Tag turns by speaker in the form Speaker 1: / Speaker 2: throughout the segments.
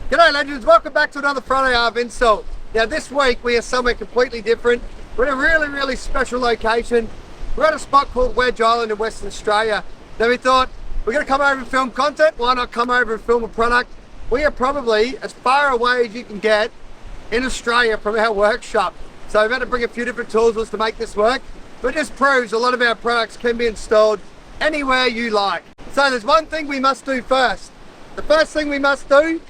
Speaker 1: G'day legends, welcome back to another Friday Arv install. Now this week we are somewhere completely different. We're in a really special location. We're at a spot called Wedge Island in Western Australia. Now we thought, we're going to come over and film content, why not come over and film a product? We are probably as far away as you can get in Australia from our workshop. So we've had to bring a few different tools with us to make this work. But it just proves a lot of our products can be installed anywhere you like. So there's one thing we must do first. The first thing we must do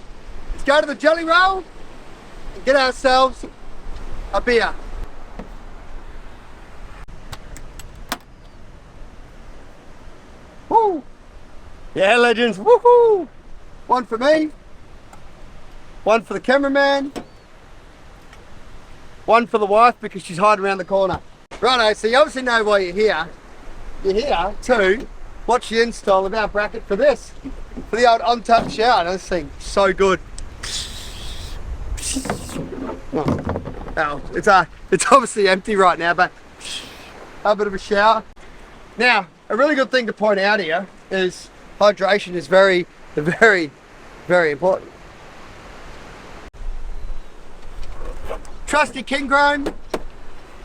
Speaker 1: is go to the Jelly Roll and get ourselves a beer. Woo! Yeah, legends, woohoo! One for me, one for the cameraman, one for the wife because she's hiding around the corner. Righto, so you obviously know why you're here. You're here to watch the install of our bracket for this, for the old on-tap shower. Now, this thing, so good. Oh, it's obviously empty right now, but have a bit of a shower. Now, a really good thing to point out here is hydration is very important. Trusty King Chrome,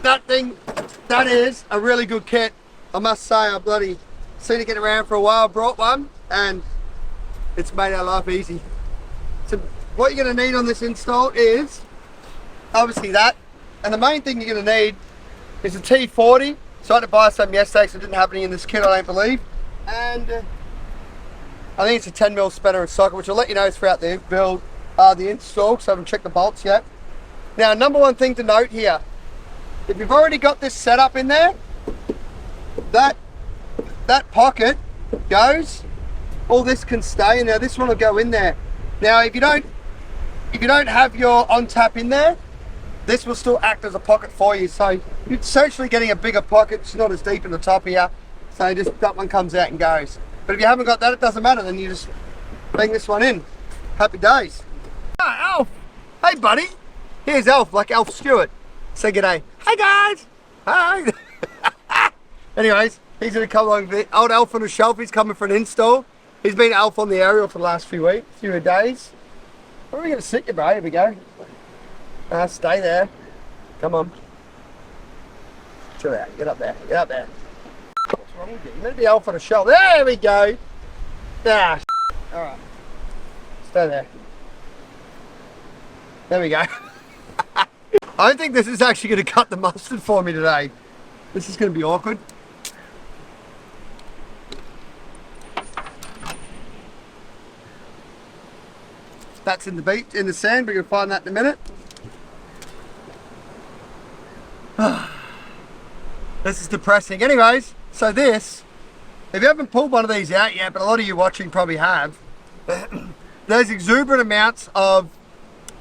Speaker 1: that thing, that is a really good kit. I must say, I bloody seen it get around for a while, brought one, and it's made our life easy. So what you're going to need on this install is obviously that, and the main thing you're going to need is a T40. So I had to buy some yesterday because I didn't have any in this kit, I don't believe. And I think it's a 10mm spanner and socket, which I'll let you know throughout the build, the install, because I haven't checked the bolts yet. Now, number one thing to note here, if you've already got this set up in there, that pocket goes, all this can stay, and now this one will go in there. Now, if you don't have your on tap in there, this will still act as a pocket for you. So you're essentially getting a bigger pocket. It's not as deep in the top here. So just that one comes out and goes. But if you haven't got that, it doesn't matter. Then you just bang this one in. Happy days. Ah, Alf. Hey, buddy. Here's Alf, like Alf Stewart. Say g'day. Hey, guys. Hi. Anyways, he's going to come along with old Alf on the shelf. He's coming for an install. He's been Alf on the aerial for the last few days. Where are we going to sit you, bro? Here we go. Stay there. Come on. Chill out. Get up there. Get up there. What's wrong with you? You're meant to be Alf on a shelf. There we go. Ah, alright. Stay there. There we go. I don't think this is actually going to cut the mustard for me today. This is going to be awkward. That's in the beach, in the sand. We're going to find that in a minute. This is depressing. Anyways, so this, if you haven't pulled one of these out yet, but a lot of you watching probably have, there's exuberant amounts of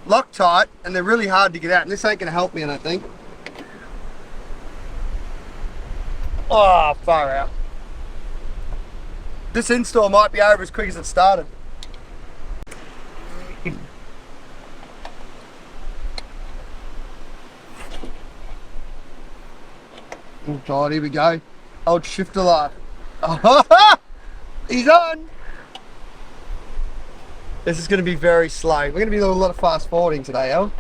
Speaker 1: Loctite and they're really hard to get out, and this ain't going to help me, I don't think. Oh, far out. This install might be over as quick as it started. Oh God, here we go. Old shifter life. Oh, he's on. This is going to be very slow. We're going to be doing a lot of fast forwarding today, Al.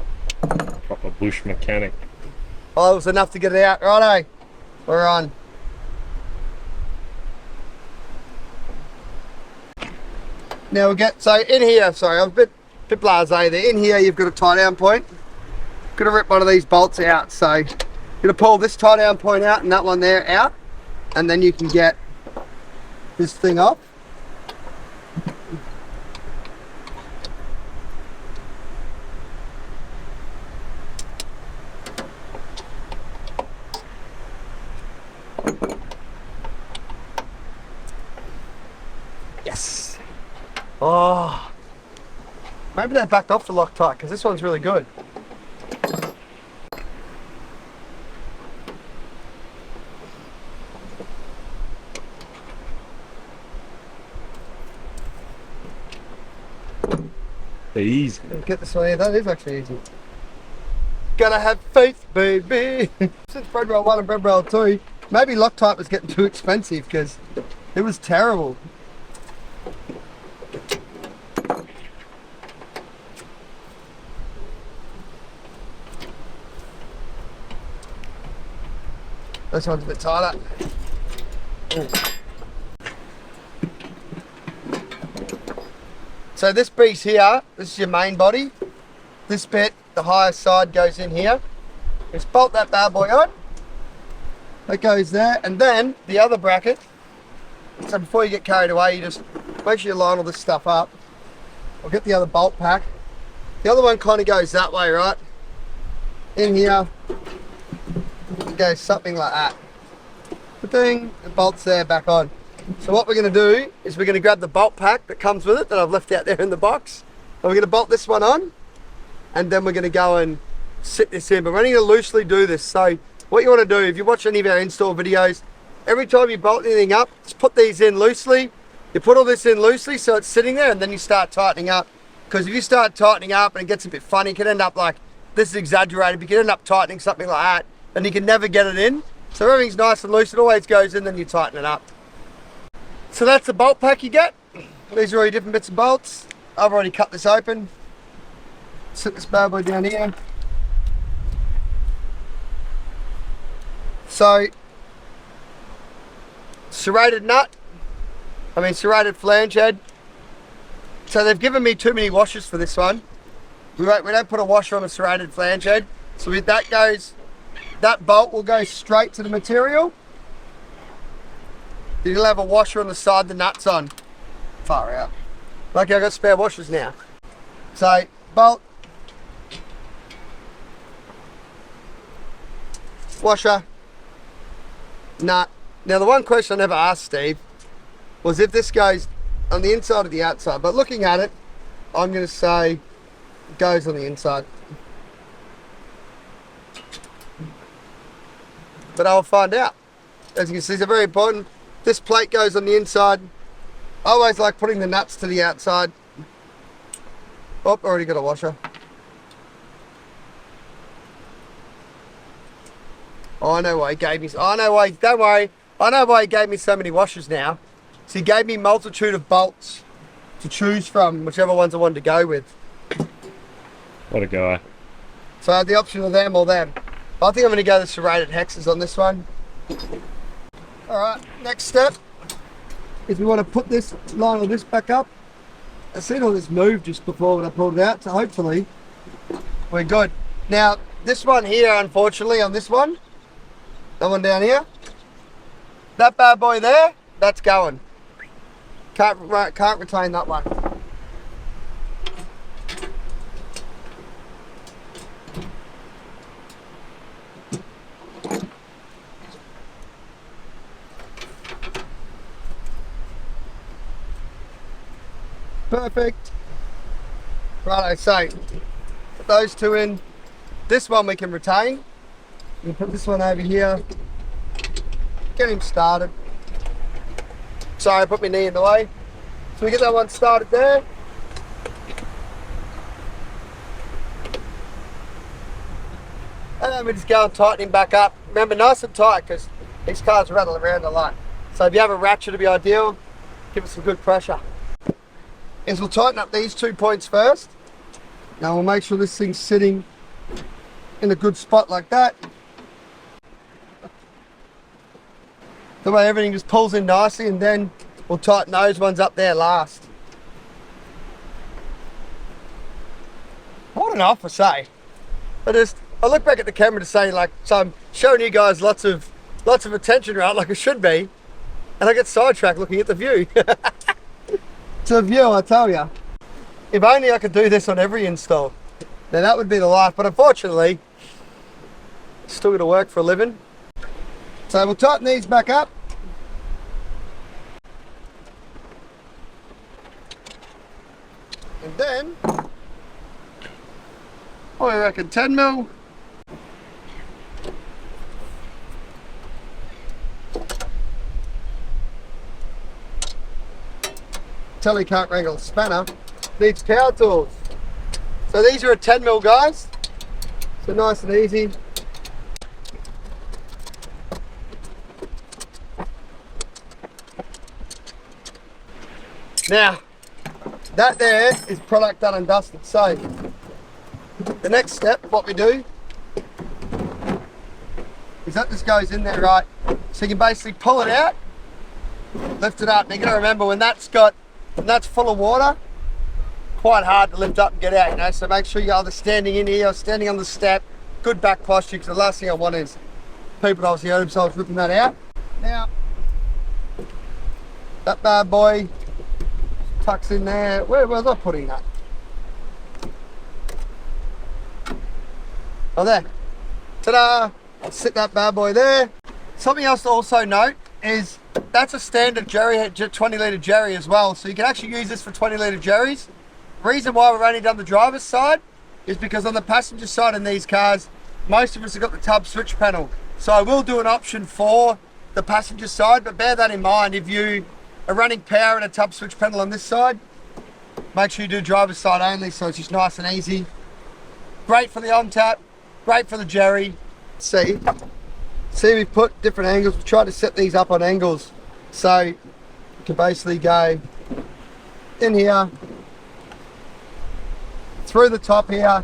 Speaker 2: Proper bush mechanic.
Speaker 1: Oh, it was enough to get it out. Righto. We're on. Now we'll get, so in here, sorry, I'm a bit blasé there. In here you've got a tie down point. Got to rip one of these bolts out, so you're going to pull this tie down point out and that one there out, and then you can get this thing off. Yes. Oh, maybe they backed off the Loctite because this one's really good.
Speaker 2: Easy.
Speaker 1: Get this one here. That is actually easy. Gotta have faith, baby. Since bread roll 1 and bread roll 2, maybe Loctite was getting too expensive because it was terrible. This one's a bit tighter. Ooh. So this piece here, this is your main body. This bit, the higher side goes in here. Just bolt that bad boy on. That goes there. And then the other bracket. So before you get carried away, you just make sure you line all this stuff up. I'll get the other bolt pack. The other one kind of goes that way, right? In here, it goes something like that. The thing, the bolt's there, back on. So what we're going to do is we're going to grab the bolt pack that comes with it that I've left out there in the box. And we're going to bolt this one on, and then we're going to go and sit this in. But we're only going to loosely do this. So what you want to do, if you watch any of our install videos, every time you bolt anything up, just put these in loosely. You put all this in loosely so it's sitting there, and then you start tightening up. Because if you start tightening up and it gets a bit funny, it can end up like, this is exaggerated, but you can end up tightening something like that, and you can never get it in. So everything's nice and loose, it always goes in, then you tighten it up. So that's the bolt pack you get. These are all your different bits of bolts. I've already cut this open. Sit this bad boy down here. So, serrated flange head. So they've given me too many washers for this one. We don't put a washer on a serrated flange head. So if that goes, that bolt will go straight to the material. You'll have a washer on the side the nut's on. Far out. Lucky I've got spare washers now. So, bolt, washer, nut. Now the one question I never asked Steve was if this goes on the inside or the outside. But looking at it, I'm going to say it goes on the inside. But I'll find out. As you can see, it's very important. This plate goes on the inside. I always like putting the nuts to the outside. Oh, already got a washer. Oh, I know why he gave me. I know why. Don't worry. I know why he gave me so many washers now. So he gave me a multitude of bolts to choose from, whichever ones I wanted to go with.
Speaker 2: What a guy.
Speaker 1: So I had the option of them or them. I think I'm going to go the serrated hexes on this one. Alright, next step is we want to put this, line all this back up. I've seen all this move just before when I pulled it out, so hopefully we're good. Now, this one here, unfortunately, on this one, that one down here, that bad boy there, that's going. Can't retain that one. Perfect. Righto, so put those two in. This one we can retain. We can put this one over here. Get him started. Sorry, I put my knee in the way. So we get that one started there. And then we just go and tighten him back up. Remember, nice and tight because these cars rattle around a lot. So if you have a ratchet, it'd be ideal. Give it some good pressure. Is we'll tighten up these 2 points first. Now we'll make sure this thing's sitting in a good spot like that. The way everything just pulls in nicely, and then we'll tighten those ones up there last. What an offer, say. I look back at the camera to say, like, so I'm showing you guys lots of attention, right, like it should be, and I get sidetracked looking at the view. To the view, I tell you. If only I could do this on every install. Now that would be the life, but unfortunately, it's still gonna work for a living. So we'll tighten these back up. And then, I reckon 10 mil. Tell he can't wrangle a spanner, needs power tools. So these are a 10 mil, guys. So nice and easy. Now, that there is product done and dusted. So the next step, what we do is that this goes in there, right? So you can basically pull it out, lift it up. Now you gotta remember when that's full of water, quite hard to lift up and get out, you know, so make sure you're either standing in here or standing on the step, good back posture, because the last thing I want is people obviously hurt themselves ripping that out. Now, that bad boy tucks in there. Where was I putting that? Oh, there. Ta-da! I'll sit that bad boy there. Something else to also note is that's a standard jerry, 20 litre jerry as well. So you can actually use this for 20 litre jerrys. Reason why we've only done the driver's side is because on the passenger side in these cars, most of us have got the tub switch panel. So I will do an option for the passenger side, but bear that in mind. If you are running power and a tub switch panel on this side, make sure you do driver's side only, so it's just nice and easy. Great for the on-tap, great for the jerry. See, we've put different angles. We've tried to set these up on angles. So you can basically go in here, through the top here,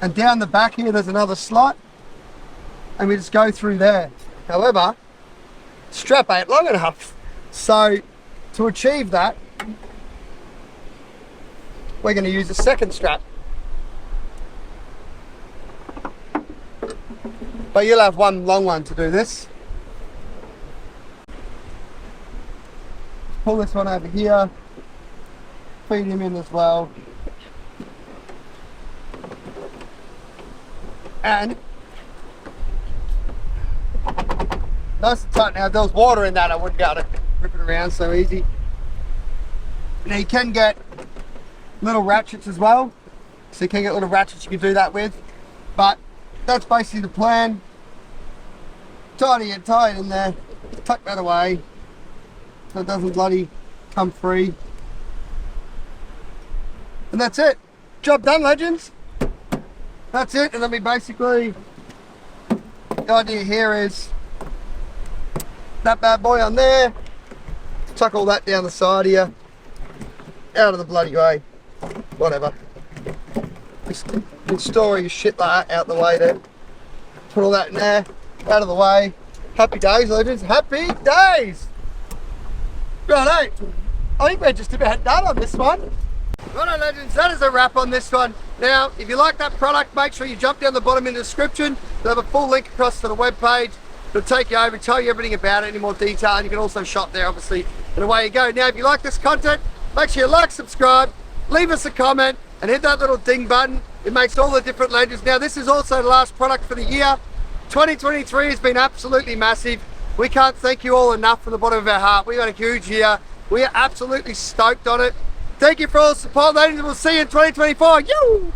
Speaker 1: and down the back here there's another slot, and we just go through there. However, strap ain't long enough. So to achieve that, we're going to use a second strap. But you'll have one long one to do this. Pull this one over here, feed him in as well. And nice and tight. Now if there was water in that, I wouldn't be able to rip it around so easy. Now you can get little ratchets as well. So you can get little ratchets you can do that with. But that's basically the plan. Tie it in there, tuck that away so it doesn't bloody come free. And that's it. Job done, legends. That's it. And then we basically, the idea here is that bad boy on there, tuck all that down the side here, out of the bloody way, whatever. Just store your shit like that out the way there. Put all that in there, out of the way. Happy days, legends, happy days! Righto, I think we're just about done on this one. Righto, legends, that is a wrap on this one. Now, if you like that product, make sure you jump down the bottom in the description. We'll have a full link across to the webpage. It'll take you over, tell you everything about it in more detail, and you can also shop there, obviously, and away you go. Now, if you like this content, make sure you like, subscribe, leave us a comment, and hit that little ding button. It makes all the different legends. Now, this is also the last product for the year. 2023 has been absolutely massive. We can't thank you all enough from the bottom of our heart. We've had a huge year. We are absolutely stoked on it. Thank you for all the support, ladies, and we'll see you in 2024. Yoo!